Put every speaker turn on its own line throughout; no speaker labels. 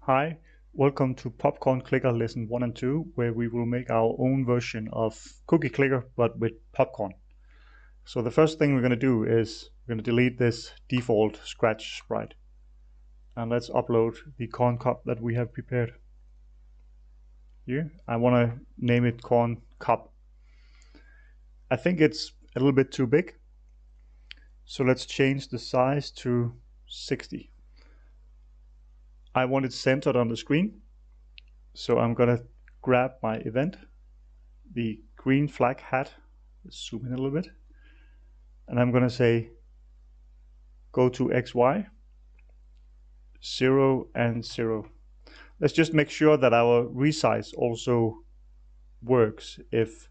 Hi, welcome to Popcorn Clicker Lesson 1 and 2, where we will make our own version of Cookie Clicker, but with popcorn. So the first thing we're going to do is we're going to delete this default Scratch sprite. And let's upload the corn cup that we have prepared. Here, I want to name it corn cup. I think it's a little bit too big. So let's change the size to 60. I want it centered on the screen. So I'm going to grab my event, the green flag hat. Let's zoom in a little bit. And I'm going to say, go to XY, 0 and 0. Let's just make sure that our resize also works. If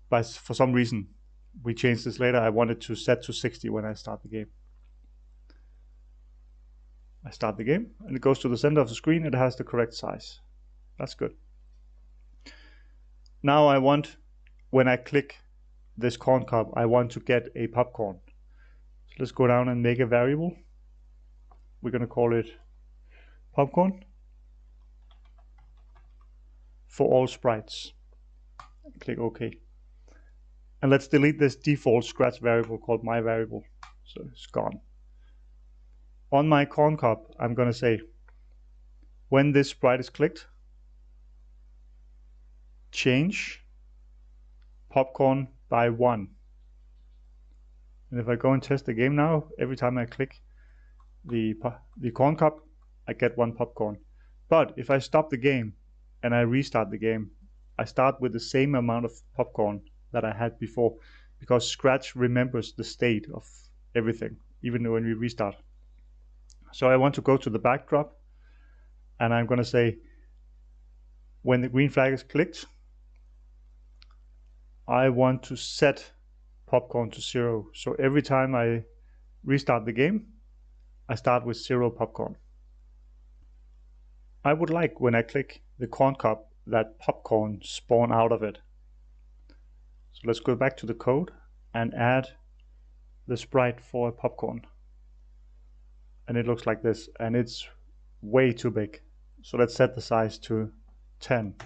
for some reason we change this later, I want it to set to 60 when I start the game. I start the game and it goes to the center of the screen. It has the correct size. That's good. Now I want, when I click this corn cup, I want to get a popcorn. So let's go down and make a variable. We're going to call it popcorn for all sprites. Click OK. And let's delete this default Scratch variable called my variable. So it's gone. On my corn cup, I'm going to say, when this sprite is clicked, change popcorn by 1. And if I go and test the game now, every time I click the corn cup, I get 1 popcorn. But if I stop the game and I restart the game, I start with the same amount of popcorn that I had before, because Scratch remembers the state of everything, even when we restart. So I want to go to the backdrop, and I'm going to say, when the green flag is clicked, I want to set popcorn to 0. So every time I restart the game, I start with 0 popcorn. I would like, when I click the corn cup, that popcorn spawn out of it. So let's go back to the code and add the sprite for a popcorn. And it looks like this, and it's way too big. So let's set the size to 10.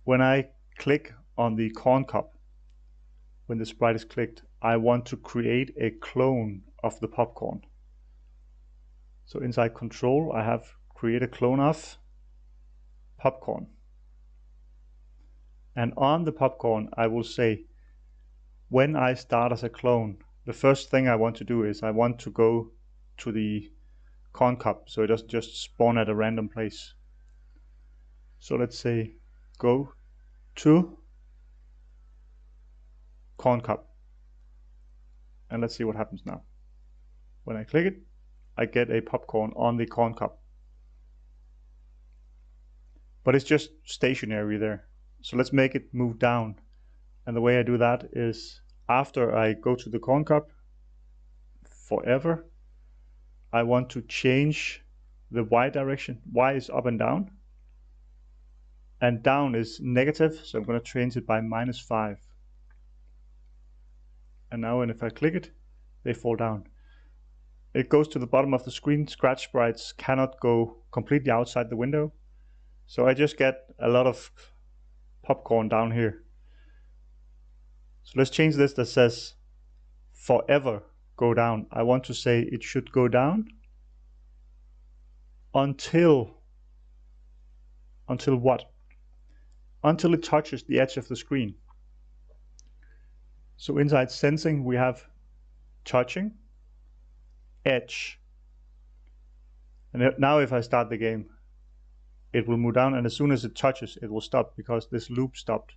When I click on the corn cup, when the sprite is clicked, I want to create a clone of the popcorn. So inside control, I have create a clone of popcorn. And on the popcorn, I will say, when I start as a clone, the first thing I want to do is I want to go to the corn cup, so it doesn't just spawn at a random place. So let's say, go to corn cup. And let's see what happens now. When I click it, I get a popcorn on the corn cup. But it's just stationary there. So let's make it move down. And the way I do that is, after I go to the corn cup, forever, I want to change the Y direction. Y is up and down. And down is negative, so I'm going to change it by -5. And now if I click it, they fall down. It goes to the bottom of the screen. Scratch sprites cannot go completely outside the window. So I just get a lot of popcorn down here. So let's change this that says forever go down. I want to say it should go down until what? Until it touches the edge of the screen. So inside sensing, we have touching, edge. And now if I start the game, it will move down, and as soon as it touches, it will stop, because this loop stopped.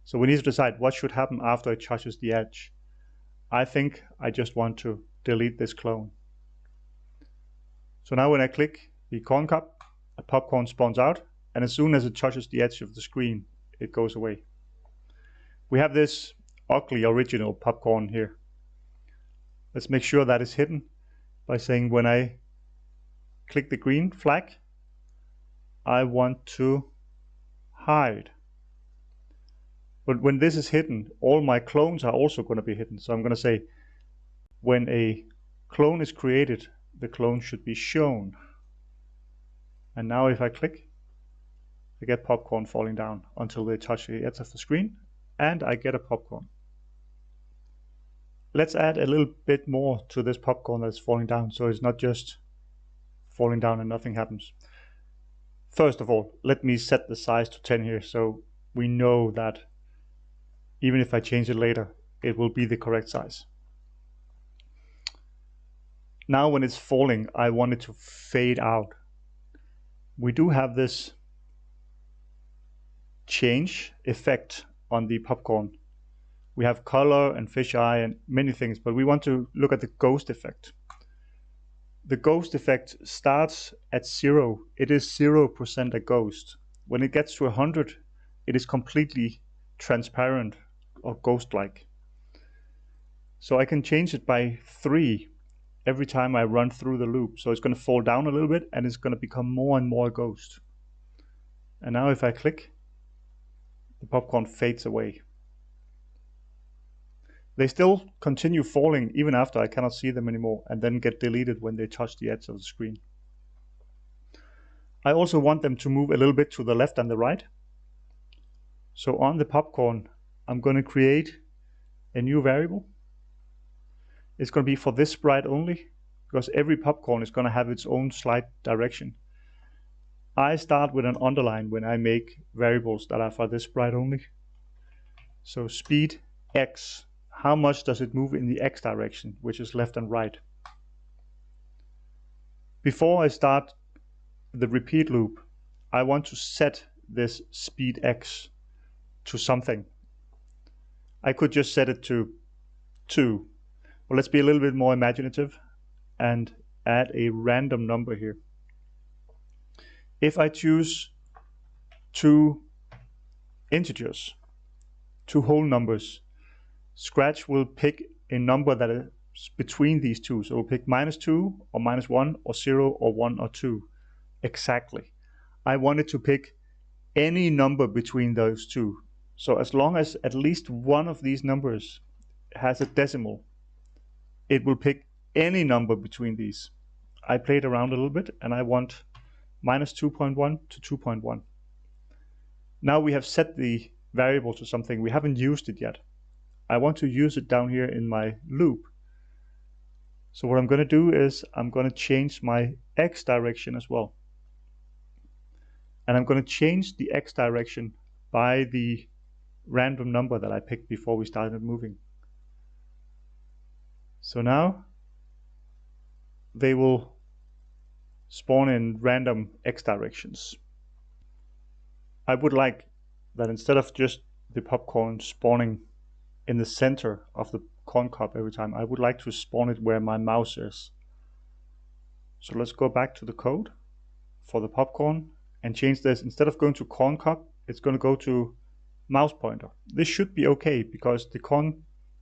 So we need to decide what should happen after it touches the edge. I think I just want to delete this clone. So now when I click the corn cup, a popcorn spawns out, and as soon as it touches the edge of the screen, it goes away. We have this ugly original popcorn here. Let's make sure that is hidden by saying, when I click the green flag, I want to hide. But when this is hidden, all my clones are also going to be hidden. So I'm going to say, when a clone is created, the clone should be shown. And now if I click, I get popcorn falling down until they touch the edge of the screen, and I get a popcorn. Let's add a little bit more to this popcorn that's falling down, so it's not just falling down and nothing happens. First of all, let me set the size to 10 here, so we know that even if I change it later, it will be the correct size. Now when it's falling, I want it to fade out. We do have this change effect on the popcorn. We have color and fisheye and many things, but we want to look at the ghost effect. The ghost effect starts at 0. It is 0% a ghost. When it gets to 100, it is completely transparent or ghost-like. So I can change it by 3 every time I run through the loop. So it's going to fall down a little bit and it's going to become more and more a ghost. And now if I click, the popcorn fades away. They still continue falling even after I cannot see them anymore, and then get deleted when they touch the edge of the screen. I also want them to move a little bit to the left and the right. So on the popcorn, I'm going to create a new variable. It's going to be for this sprite only, because every popcorn is going to have its own slide direction. I start with an underline when I make variables that are for this sprite only. So speed x. How much does it move in the x direction, which is left and right? Before I start the repeat loop, I want to set this speed x to something. I could just set it to 2, but let's be a little bit more imaginative and add a random number here. If I choose 2 integers, 2 whole numbers, Scratch will pick a number that is between these two. So it will pick -2 or -1 or 0 or 1 or 2 exactly. I want it to pick any number between those two. So as long as at least one of these numbers has a decimal, it will pick any number between these. I played around a little bit and I want -2.1 to 2.1. Now we have set the variable to something. We haven't used it yet. I want to use it down here in my loop. So what I'm going to do is I'm going to change my x direction as well. And I'm going to change the x direction by the random number that I picked before we started moving. So now they will spawn in random x directions. I would like that instead of just the popcorn spawning in the center of the corn cob every time, I would like to spawn it where my mouse is. So let's go back to the code for the popcorn and change this. Instead of going to corn cob, it's going to go to mouse pointer. This should be okay because the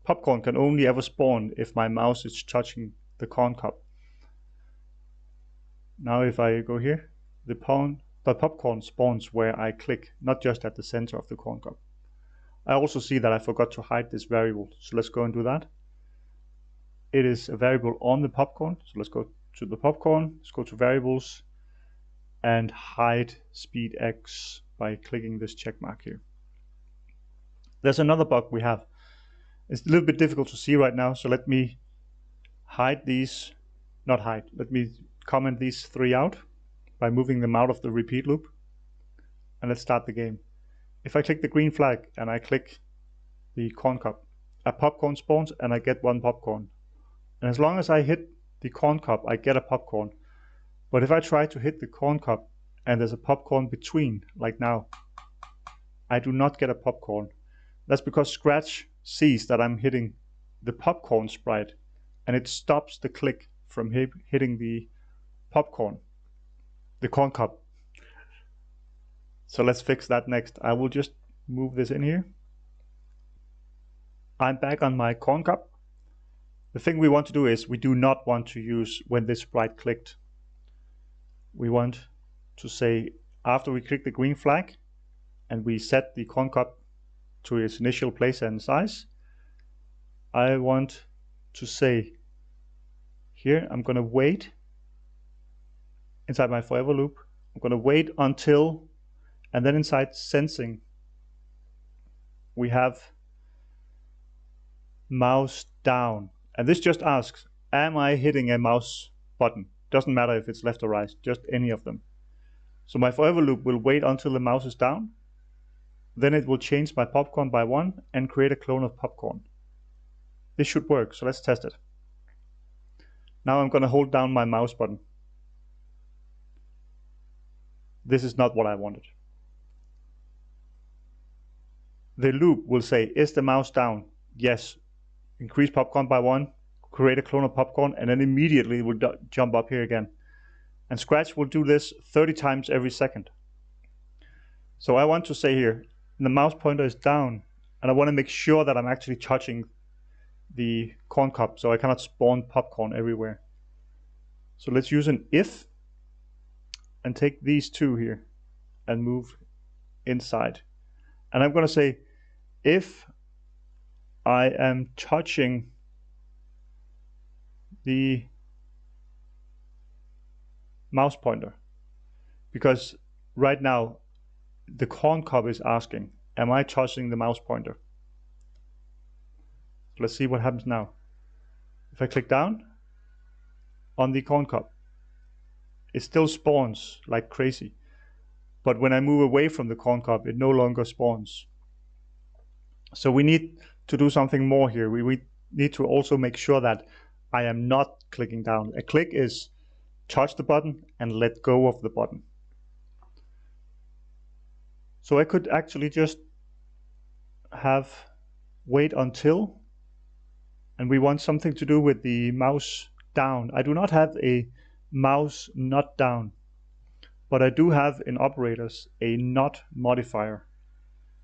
popcorn can only ever spawn if my mouse is touching the corn cob. Now if I go here, the popcorn spawns where I click, not just at the center of the corn cob. I also see that I forgot to hide this variable, so let's go and do that. It is a variable on the popcorn, so let's go to the popcorn, let's go to variables and hide speed x by clicking this check mark here. There's another bug we have. It's a little bit difficult to see right now, so let me hide these, let me comment these 3 out by moving them out of the repeat loop, and let's start the game. If I click the green flag and I click the corn cob, a popcorn spawns and I get 1 popcorn. And as long as I hit the corn cob, I get a popcorn. But if I try to hit the corn cob and there's a popcorn between, like now, I do not get a popcorn. That's because Scratch sees that I'm hitting the popcorn sprite and it stops the click from hitting the popcorn, the corn cob. So let's fix that next. I will just move this in here. I'm back on my corn cob. The thing we want to do is we do not want to use when this sprite clicked. We want to say after we click the green flag and we set the corn cob to its initial place and size, I want to say here I'm going to wait inside my forever loop, I'm going to wait until, and then inside sensing, we have mouse down. And this just asks, am I hitting a mouse button? Doesn't matter if it's left or right, just any of them. So my forever loop will wait until the mouse is down. Then it will change my popcorn by 1 and create a clone of popcorn. This should work, so let's test it. Now I'm going to hold down my mouse button. This is not what I wanted. The loop will say, is the mouse down? Yes. Increase popcorn by 1, create a clone of popcorn, and then immediately it will jump up here again. And Scratch will do this 30 times every second. So I want to say here, the mouse pointer is down, and I want to make sure that I'm actually touching the corn cob, so I cannot spawn popcorn everywhere. So let's use an if, and take these two here, and move inside. And I'm going to say, if I am touching the mouse pointer, because right now the corn cob is asking, am I touching the mouse pointer? Let's see what happens now. If I click down on the corn cob, it still spawns like crazy, but when I move away from the corn cob, it no longer spawns. So we need to do something more here. We need to also make sure that I am not clicking down. A click is touch the button and let go of the button. So I could actually just have wait until, and we want something to do with the mouse down. I do not have a mouse not down, but I do have in operators a not modifier.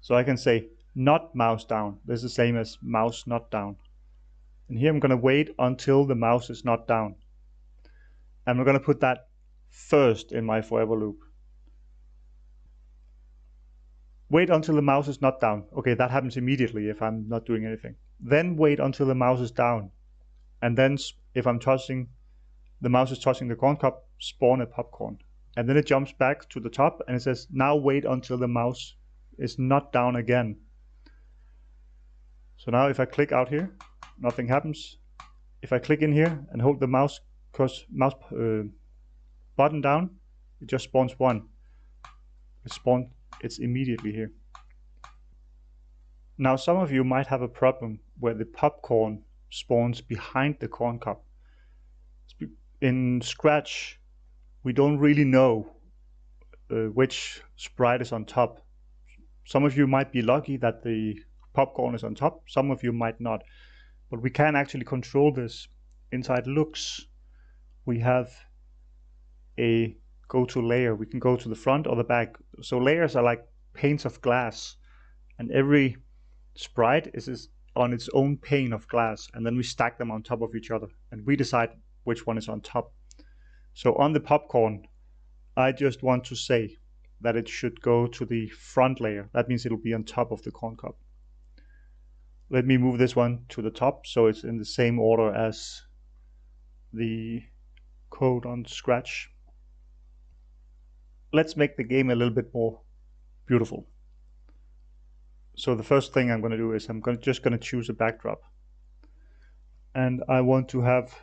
So I can say not mouse down. This is the same as mouse not down. And here I'm going to wait until the mouse is not down. And we're going to put that first in my forever loop. Wait until the mouse is not down. Okay, that happens immediately if I'm not doing anything. Then wait until the mouse is down. And then if I'm touching, the mouse is touching the corn cob, spawn a popcorn. And then it jumps back to the top and it says, now wait until the mouse is not down again. So now if I click out here, nothing happens. If I click in here and hold the mouse button down, it just spawns 1. It's immediately here. Now some of you might have a problem where the popcorn spawns behind the corn cob. In Scratch, we don't really know which sprite is on top. Some of you might be lucky that the popcorn is on top, some of you might not. But we can actually control this. Inside looks, we have a go to layer. We can go to the front or the back. So layers are like panes of glass, and every sprite is on its own pane of glass, and then we stack them on top of each other, and we decide which one is on top. So on the popcorn, I just want to say that it should go to the front layer. That means it'll be on top of the corn cob. Let me move this one to the top so it's in the same order as the code on Scratch. Let's make the game a little bit more beautiful. So the first thing I'm going to do is I'm just going to choose a backdrop. And I want to have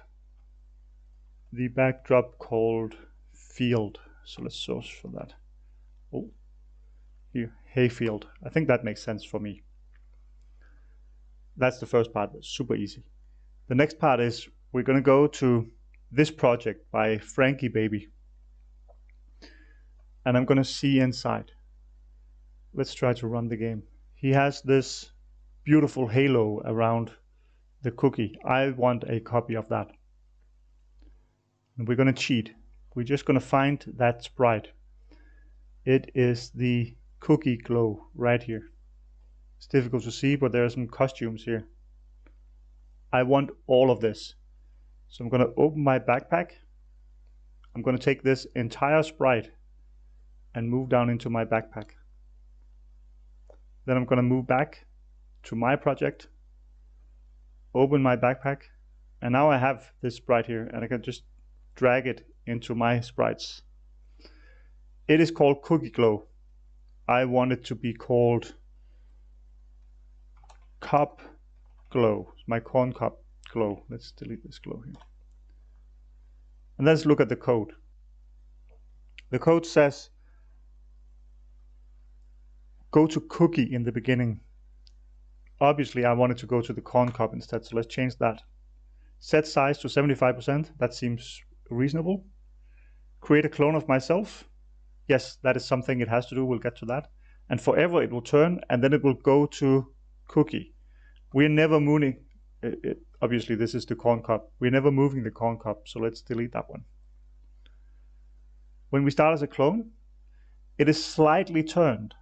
the backdrop called field. So let's search for that. Oh, here, hayfield. I think that makes sense for me. That's the first part, super easy. The next part is we're going to go to this project by Frankie Baby. And I'm going to see inside. Let's try to run the game. He has this beautiful halo around the cookie. I want a copy of that. And we're going to cheat. We're just going to find that sprite. It is the cookie glow right here. It's difficult to see, but there are some costumes here. I want all of this. So I'm going to open my backpack. I'm going to take this entire sprite and move down into my backpack. Then I'm going to move back to my project, open my backpack, and now I have this sprite here, and I can just drag it into my sprites. It is called Cookie Glow. I want it to be called Cup Glow. It's my corn cup glow. Let's delete this glow here. And let's look at the code. The code says go to cookie in the beginning. Obviously, I wanted to go to the corn cup instead, so let's change that. Set size to 75%. That seems reasonable. Create a clone of myself. Yes, that is something it has to do. We'll get to that. And forever it will turn, and then it will go to cookie. We're never moving. Obviously, this is the corn cup. We're never moving the corn cup, so let's delete that one. When we start as a clone, it is slightly turned,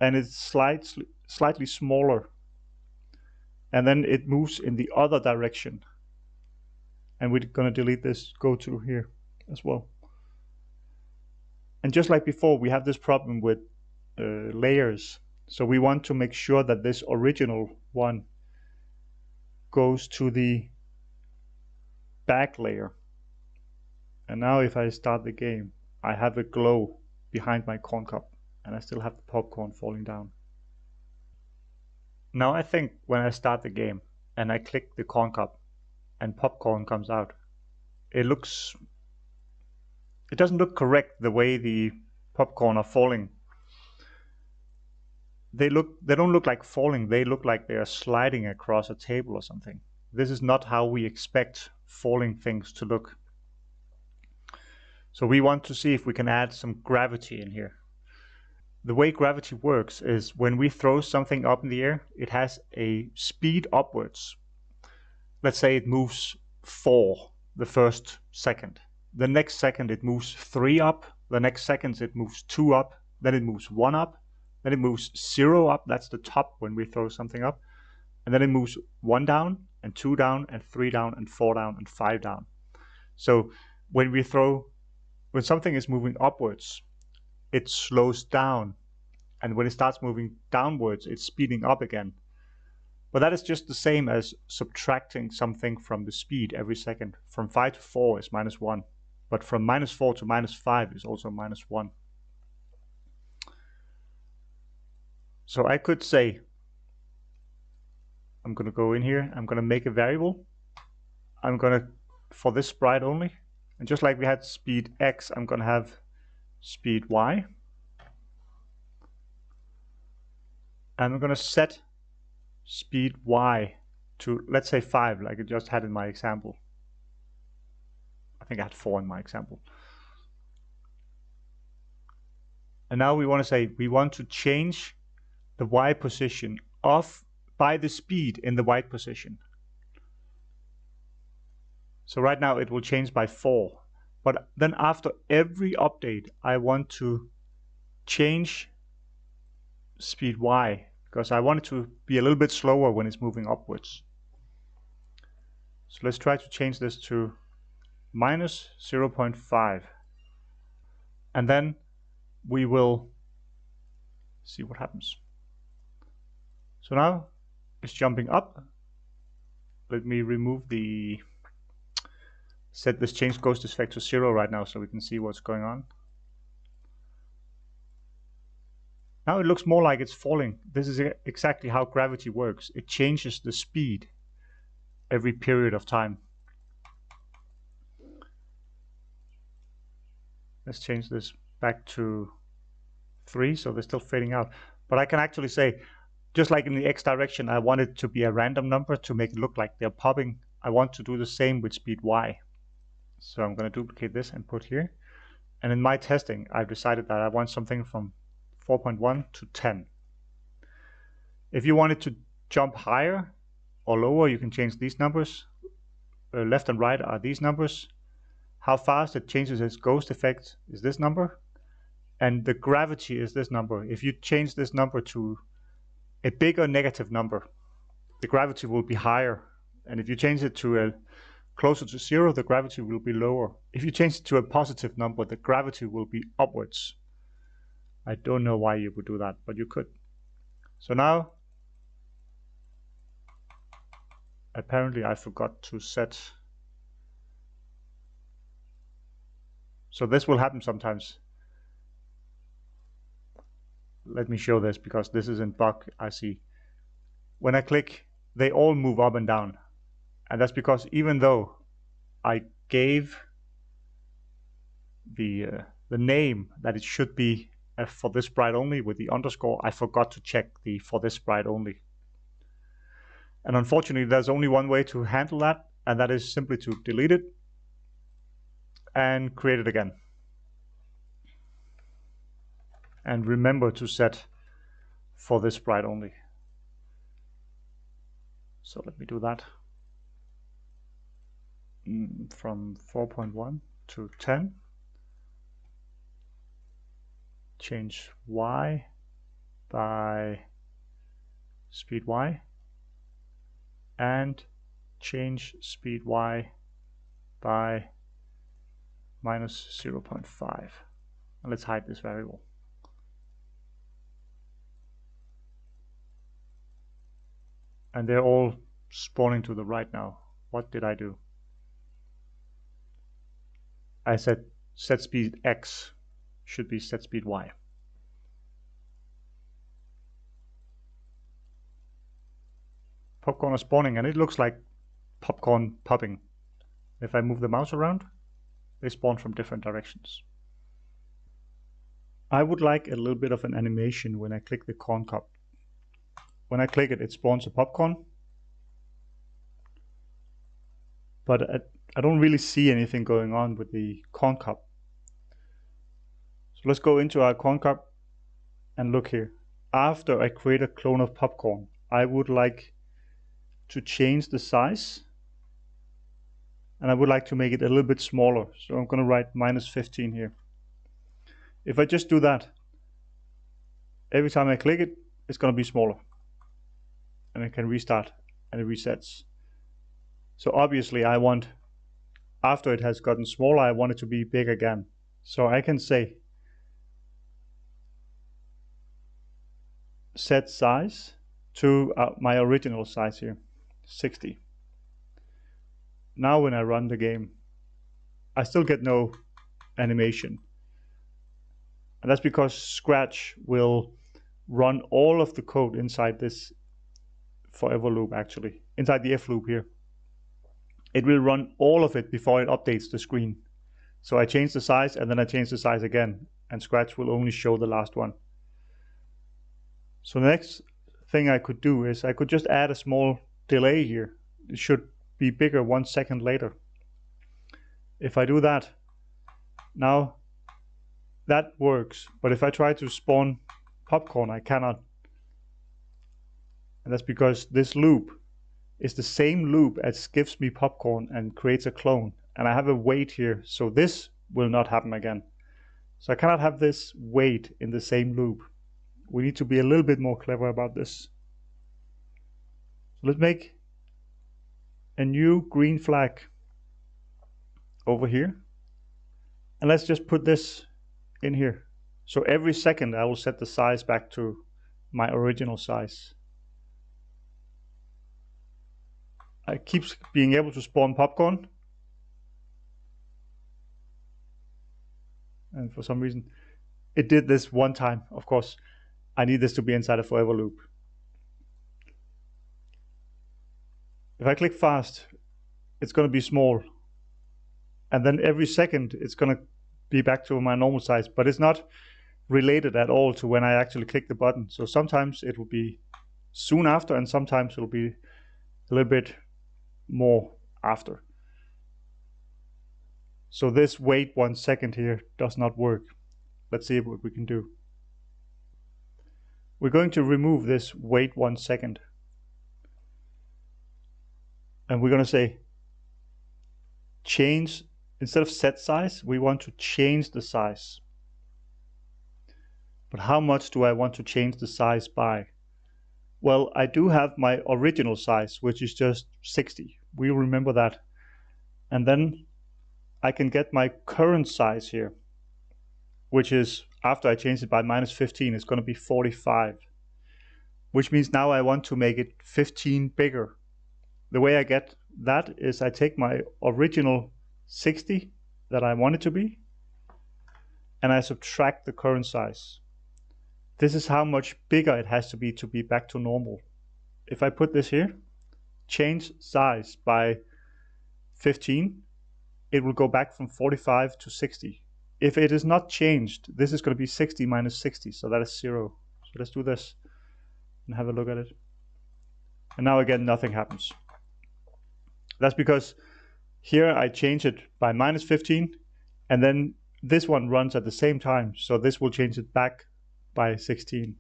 and it's slightly smaller. And then it moves in the other direction. And we're going to delete this go to here as well. And just like before, we have this problem with layers. So we want to make sure that this original one goes to the back layer. And now if I start the game, I have a glow behind my corn cup, and I still have the popcorn falling down. Now I think when I start the game and I click the corn cup and popcorn comes out, it doesn't look correct the way the popcorn are falling. They don't look like falling, they look like they are sliding across a table or something. This is not how we expect falling things to look. So we want to see if we can add some gravity in here. The way gravity works is when we throw something up in the air, it has a speed upwards. Let's say it moves 4 the first second. The next second it moves 3 up. The next second it moves 2 up. Then it moves 1 up. Then it moves 0 up. That's the top when we throw something up. And then it moves 1 down and 2 down and 3 down and 4 down and 5 down. So when something is moving upwards, it slows down. And when it starts moving downwards, it's speeding up again. But that is just the same as subtracting something from the speed every second. From 5 to 4 is -1. But from -4 to -5 is also -1. So I could say, I'm going to go in here, I'm going to make a variable. I'm going to, for this sprite only, and just like we had speed X, I'm going to have speed Y. And I'm going to set speed Y to, let's say 5, like I just had in my example. I think I had 4 in my example. And now we want to say, we want to change the Y position by the speed in the Y position. So right now it will change by 4. But then after every update, I want to change speed Y, because I want it to be a little bit slower when it's moving upwards. So let's try to change this to -0.5. And then we will see what happens. So now it's jumping up. Let me remove set this change ghost effect to 0 right now so we can see what's going on. Now it looks more like it's falling. This is exactly how gravity works. It changes the speed every period of time. Let's change this back to 3, so they're still fading out. But I can actually say, just like in the X direction, I want it to be a random number to make it look like they're popping. I want to do the same with speed Y. So I'm going to duplicate this and put here. And in my testing, I've decided that I want something from 4.1 to 10. If you want it to jump higher or lower, you can change these numbers. Left and right are these numbers. How fast it changes its ghost effect is this number. And the gravity is this number. If you change this number to a bigger negative number, the gravity will be higher. And if you change it to a closer to 0, the gravity will be lower. If you change it to a positive number, the gravity will be upwards. I don't know why you would do that, but you could. So now, apparently I forgot to set. So this will happen sometimes. let me show this because this is in bug, I see. When I click, they all move up and down. And that's because even though I gave the name that it should be for this sprite only with the underscore, I forgot to check the for this sprite only. And unfortunately, there's only one way to handle that, and that is simply to delete it and create it again. And remember to set for this sprite only. So let me do that. From 4.1 to 10. Change y by speed y. And change speed y by minus 0.5. And let's hide this variable. And they're all spawning to the right now. What did I do? I said set speed x should be set speed y. Popcorn is spawning and it looks like popcorn popping. If I move the mouse around, they spawn from different directions. I would like a little bit of an animation when I click the corn cup. When I click it, it spawns a popcorn. But I don't really see anything going on with the corn cup. So let's go into our corn cup and look here. After I create a clone of popcorn, I would like to change the size. And I would like to make it a little bit smaller. So I'm going to write minus 15 here. If I just do that, every time I click it, it's going to be smaller. And I can restart and it resets. So obviously I want, after it has gotten smaller, I want it to be big again. So I can say set size to my original size here, 60. Now when I run the game, I still get no animation. And that's because Scratch will run all of the code inside this forever loop, actually, inside the if loop here. It will run all of it before it updates the screen. So I change the size and then I change the size again, and Scratch will only show the last one. So the next thing I could do is I could just add a small delay here. It should be bigger 1 second later. If I do that, now that works. But if I try to spawn popcorn, I cannot. And that's because this loop is the same loop as gives me popcorn and creates a clone. And I have a wait here, so this will not happen again. So I cannot have this wait in the same loop. We need to be a little bit more clever about this. So let's make a new green flag over here. And let's just put this in here. So every second I will set the size back to my original size. I keep being able to spawn popcorn. And for some reason, it did this one time. Of course, I need this to be inside a forever loop. If I click fast, it's going to be small. And then every second, it's going to be back to my normal size. But it's not related at all to when I actually click the button. So sometimes it will be soon after, and sometimes it will be a little bit more after. So this wait 1 second here does not work. Let's see what we can do. We're going to remove this wait 1 second. And we're going to say change, instead of set size, we want to change the size. But how much do I want to change the size by? Well, I do have my original size, which is just 60. We'll remember that. And then I can get my current size here, which is, after I change it by minus 15, it's going to be 45. Which means now I want to make it 15 bigger. The way I get that is I take my original 60 that I want it to be, and I subtract the current size. this is how much bigger it has to be back to normal. If I put this here, change size by 15, it will go back from 45 to 60. If it is not changed, this is going to be 60 minus 60, so that is 0. So let's do this and have a look at it. And now again, nothing happens. That's because here I change it by minus 15, and then this one runs at the same time, so this will change it back by 15.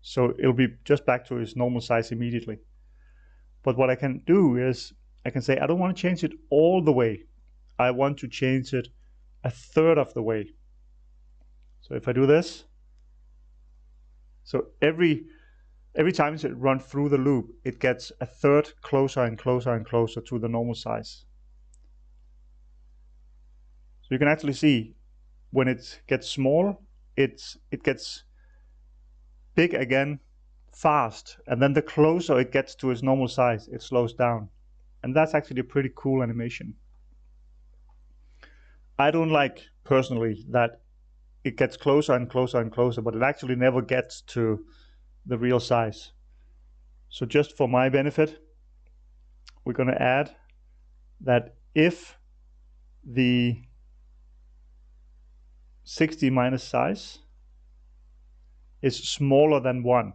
So it'll be just back to its normal size immediately. But what I can do is I can say I don't want to change it all the way. I want to change it a third of the way. So if I do this, so every time it runs through the loop, it gets a third closer and closer and closer to the normal size. So you can actually see when it gets small, it gets big again fast, and then the closer it gets to its normal size, it slows down. And that's actually a pretty cool animation. I don't like personally that it gets closer and closer and closer, but it actually never gets to the real size. So just for my benefit, we're going to add that if the 60 minus size is smaller than 1,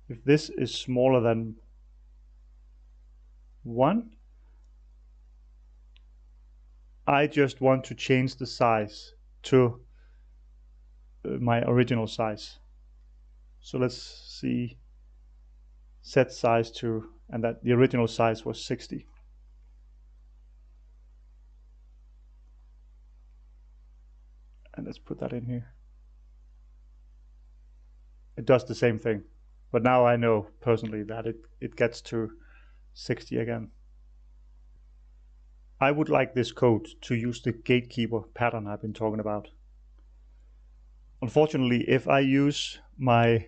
if this is smaller than 1, I just want to change the size to my original size. So let's see, set size to, and that the original size was 60. And let's put that in here. It does the same thing, but now I know personally that it gets to 60 again. I would like this code to use the gatekeeper pattern I've been talking about. Unfortunately, if I use my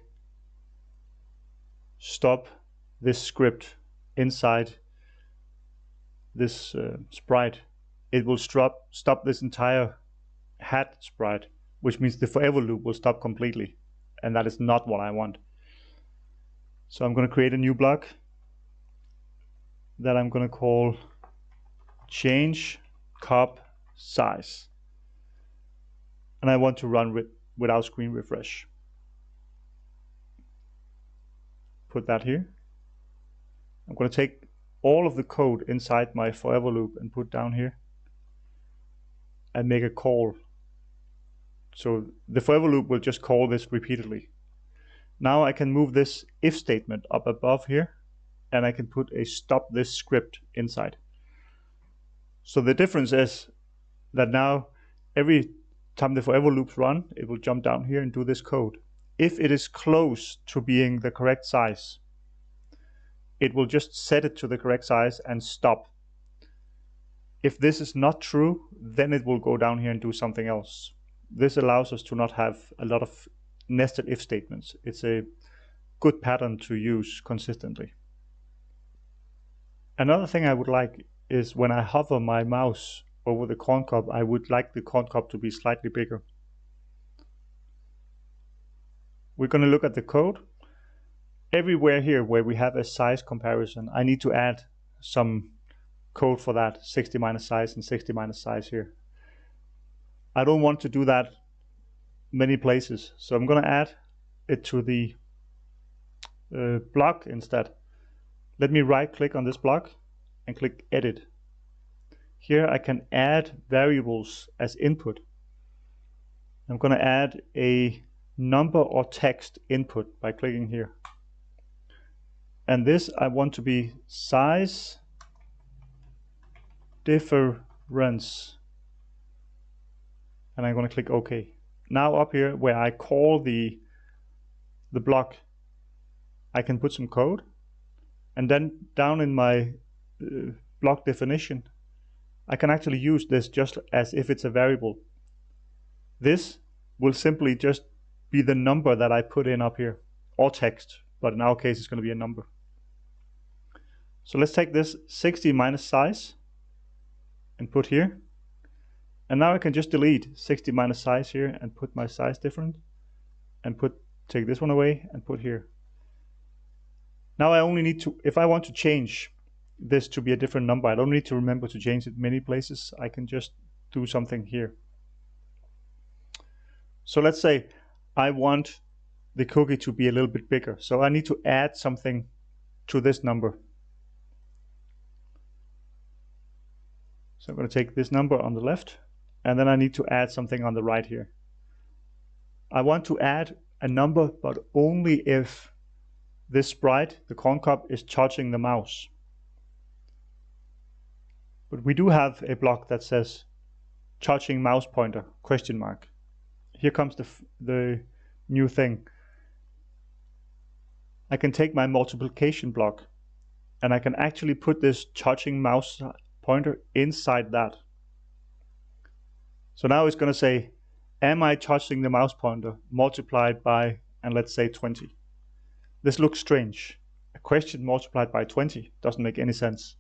stop this script inside this sprite, it will stop this entire hat sprite, which means the forever loop will stop completely, and that is not what I want. So I'm going to create a new block that I'm going to call change cop size, and I want to run without screen refresh. Put that here. I'm going to take all of the code inside my forever loop and put down here and make a call. So the forever loop will just call this repeatedly. Now I can move this if statement up above here, and I can put a stop this script inside. So the difference is that now every time the forever loops run, it will jump down here and do this code. If it is close to being the correct size, it will just set it to the correct size and stop. If this is not true, then it will go down here and do something else. This allows us to not have a lot of nested if statements. It's a good pattern to use consistently. Another thing I would like is when I hover my mouse over the corn cob, I would like the corn cob to be slightly bigger. We're going to look at the code. Everywhere here where we have a size comparison, I need to add some code for that, 60 minus size and 60 minus size here. I don't want to do that many places, so I'm going to add it to the block instead. Let me right click on this block and click edit. Here I can add variables as input. I'm going to add a number or text input by clicking here. And this I want to be size difference. And I'm going to click OK. Now up here where I call the block, I can put some code. And then down in my block definition, I can actually use this just as if it's a variable. This will simply just be the number that I put in up here, or text, but in our case it's going to be a number. So let's take this 60 minus size and put here, And now I can just delete 60 minus size here and put my size different, and take this one away and put here. Now I only need to, if I want to change this to be a different number, I don't need to remember to change it many places. I can just do something here. So let's say I want the cookie to be a little bit bigger. So I need to add something to this number. So I'm going to take this number on the left, and then I need to add something on the right here. I want to add a number, but only if this sprite, the corn cob, is touching the mouse. But we do have a block that says touching mouse pointer, question mark. Here comes the new thing. I can take my multiplication block and I can actually put this touching mouse pointer inside that. So now it's going to say, am I touching the mouse pointer multiplied by, and let's say 20. This looks strange. A question multiplied by 20 doesn't make any sense.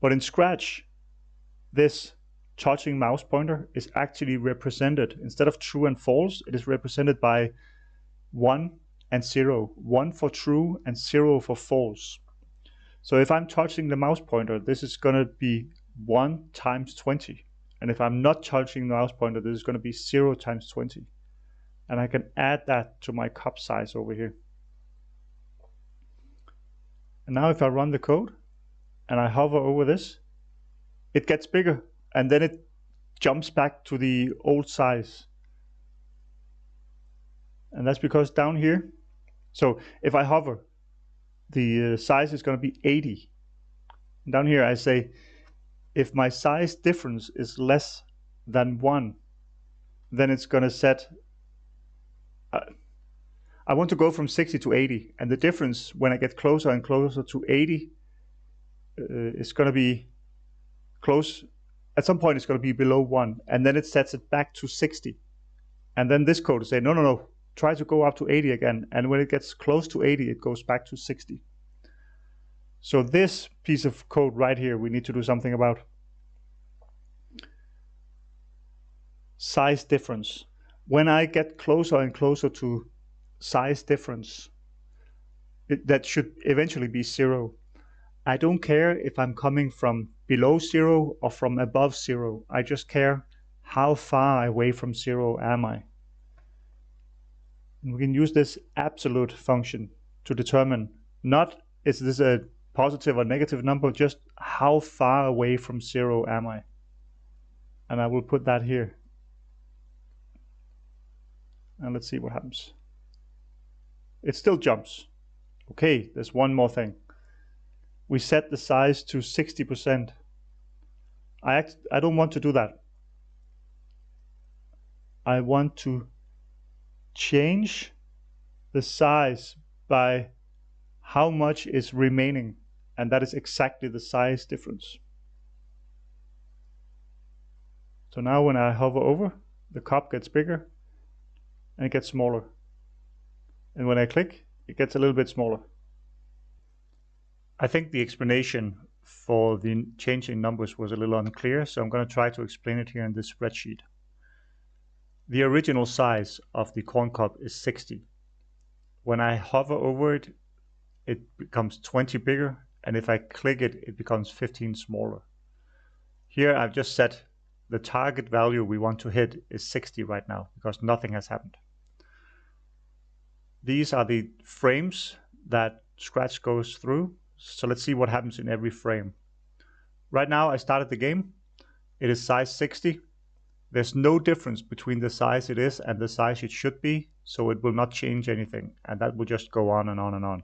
But in Scratch, this touching mouse pointer is actually represented, instead of true and false, it is represented by 1 and 0. 1 for true and 0 for false. So if I'm touching the mouse pointer, this is going to be 1 times 20. And if I'm not touching the mouse pointer, this is going to be 0 times 20. And I can add that to my cup size over here. And now if I run the code and I hover over this, it gets bigger, and then it jumps back to the old size. And that's because down here, so if I hover, the size is going to be 80. And down here I say, if my size difference is less than 1, then it's going to set, I want to go from 60 to 80, and the difference when I get closer and closer to 80 is going to be close. At some point it's going to be below 1, and then it sets it back to 60. And then this code will say, no, try to go up to 80 again, and when it gets close to 80, it goes back to 60. So this piece of code right here, we need to do something about. Size difference. When I get closer and closer to size difference, that should eventually be 0. I don't care if I'm coming from below 0 or from above 0. I just care how far away from 0 am I. And we can use this absolute function to determine not is this a positive or negative number, just how far away from 0 am I. And I will put that here. And let's see what happens. It still jumps. Okay, there's one more thing. We set the size to 60%. I don't want to do that. I want to change the size by how much is remaining, and that is exactly the size difference. So now when I hover over, the cup gets bigger and it gets smaller. And when I click, it gets a little bit smaller. I think the explanation for the changing numbers was a little unclear, so I'm going to try to explain it here in this spreadsheet. The original size of the corn cob is 60. When I hover over it, it becomes 20 bigger, and if I click it, it becomes 15 smaller. Here I've just set the target value we want to hit is 60 right now, because nothing has happened. These are the frames that Scratch goes through. So let's see what happens in every frame. Right now I started the game. It is size 60. There's no difference between the size it is and the size it should be, so it will not change anything, and that will just go on and on and on.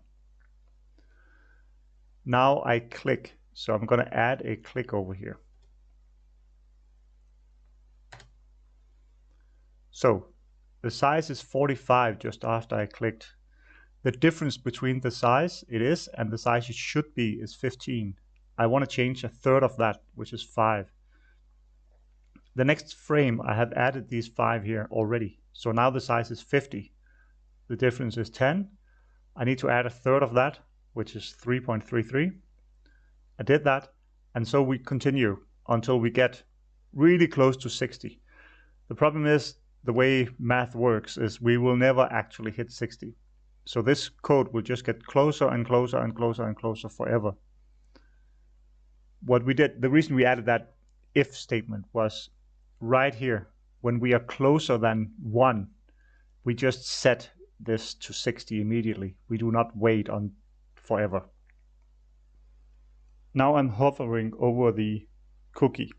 Now I click, so I'm going to add a click over here. So the size is 45 just after I clicked. The difference between the size it is and the size it should be is 15. I want to change a third of that, which is 5. The next frame I have added these 5 here already. So now the size is 50. The difference is 10. I need to add a third of that, which is 3.33. I did that, and so we continue until we get really close to 60. The problem is the way math works is we will never actually hit 60. So this code will just get closer and closer and closer and closer forever. What we did, the reason we added that if statement was right here, when we are closer than 1, we just set this to 60 immediately. We do not wait on forever. Now I'm hovering over the cookie.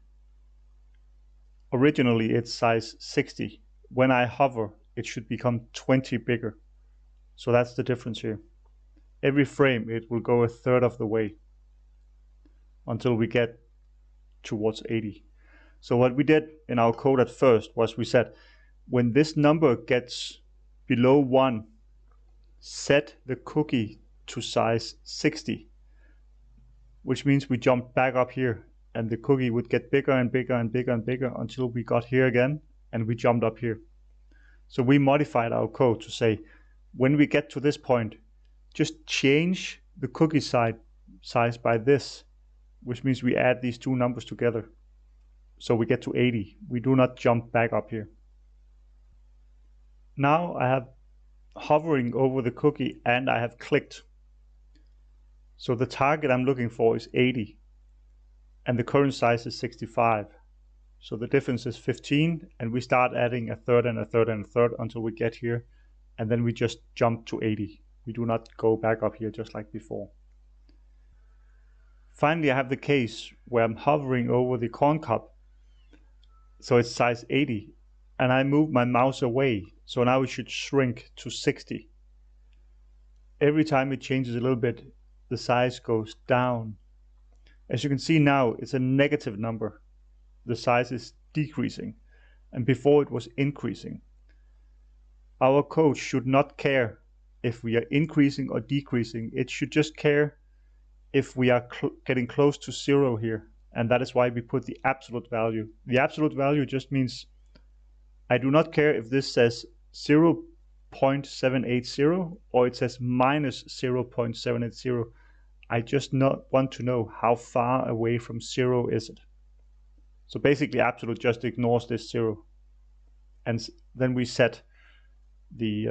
Originally it's size 60. When I hover, it should become 20 bigger. So that's the difference here. Every frame it will go a third of the way until we get towards 80. So what we did in our code at first was we said, when this number gets below 1, set the cookie to size 60, which means we jump back up here and the cookie would get bigger and bigger and bigger and bigger until we got here again and we jumped up here. So we modified our code to say, when we get to this point, just change the cookie size by this, which means we add these two numbers together. So we get to 80. We do not jump back up here. Now I have hovering over the cookie and I have clicked. So the target I'm looking for is 80 and the current size is 65. So the difference is 15 and we start adding a third and a third and a third until we get here, and then we just jump to 80. We do not go back up here just like before. Finally, I have the case where I'm hovering over the corn cup. So it's size 80 and I move my mouse away. So now it should shrink to 60. Every time it changes a little bit, the size goes down. As you can see now, it's a negative number. The size is decreasing, and before it was increasing. Our code should not care if we are increasing or decreasing. It should just care if we are getting close to 0 here, and that is why we put the absolute value. The absolute value just means I do not care if this says 0.780 or it says minus 0.780. I just want to know how far away from 0 is it. So basically absolute just ignores this 0, and then we set the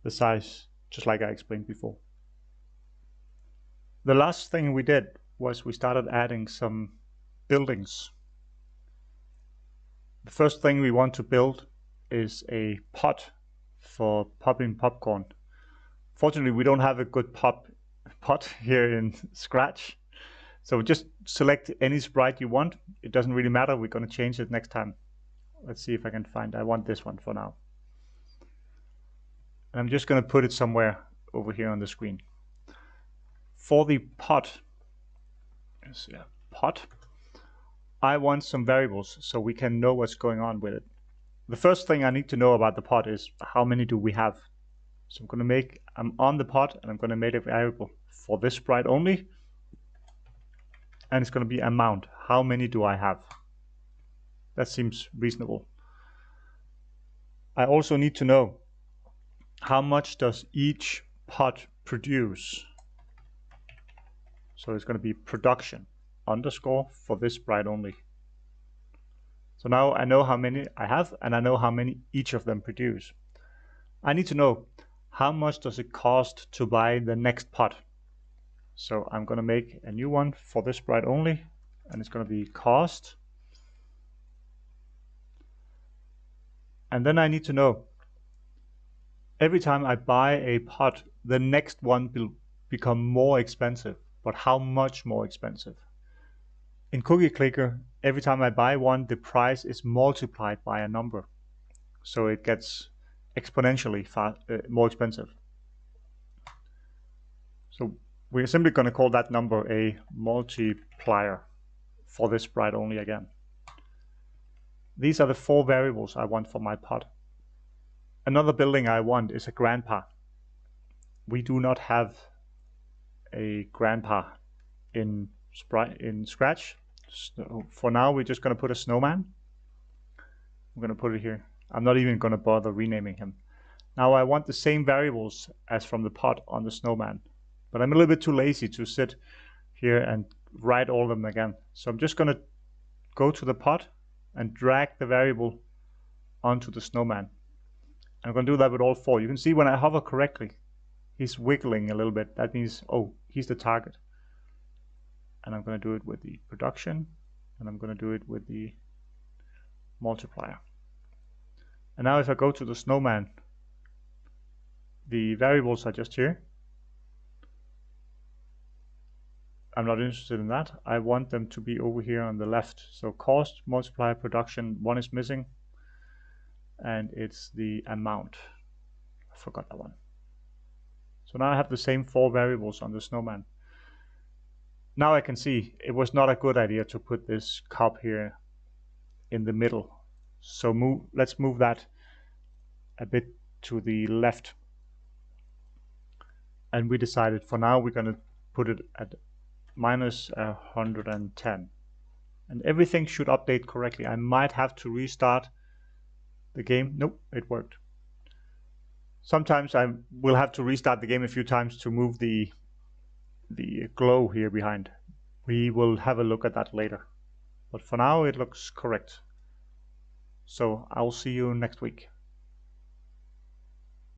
size just like I explained before. The last thing we did was we started adding some buildings. The first thing we want to build is a pot for popping popcorn. Fortunately, we don't have a good pot here in Scratch. So just select any sprite you want. It doesn't really matter. We're going to change it next time. Let's see if I can find. I want this one for now. And I'm just going to put it somewhere over here on the screen. For the pot, I want some variables so we can know what's going on with it. The first thing I need to know about the pot is how many do we have. So I'm on the pot and I'm going to make a variable for this sprite only. And it's going to be amount. How many do I have? That seems reasonable. I also need to know how much does each pot produce. So it's going to be production underscore for this sprite only. So now I know how many I have and I know how many each of them produce. I need to know how much does it cost to buy the next pot. So I'm going to make a new one for this sprite only, and it's going to be cost. And then I need to know every time I buy a pot, the next one will become more expensive, but how much more expensive? In Cookie Clicker, every time I buy one, the price is multiplied by a number. So it gets exponentially more expensive. So we're simply going to call that number a multiplier for this sprite only again. These are the 4 variables I want for my pot. Another building I want is a grandpa. We do not have a grandpa in Scratch. So for now, we're just going to put a snowman. I'm going to put it here. I'm not even going to bother renaming him. Now I want the same variables as from the pot on the snowman, but I'm a little bit too lazy to sit here and write all of them again. So I'm just going to go to the pot and drag the variable onto the snowman. I'm going to do that with all 4. You can see when I hover correctly, he's wiggling a little bit. That means, oh, he's the target. And I'm going to do it with the production, and I'm going to do it with the multiplier. And now if I go to the snowman, the variables are just here. I'm not interested in that. I want them to be over here on the left. So cost, multiplier, production, 1 is missing, and it's the amount. I forgot that one. So now I have the same 4 variables on the snowman. Now I can see it was not a good idea to put this cup here in the middle. So let's move that a bit to the left. And we decided for now we're going to put it at minus 110. And everything should update correctly. I might have to restart the game. Nope, it worked. Sometimes I will have to restart the game a few times to move the glow here behind. We will have a look at that later. But for now it looks correct. So I'll see you next week.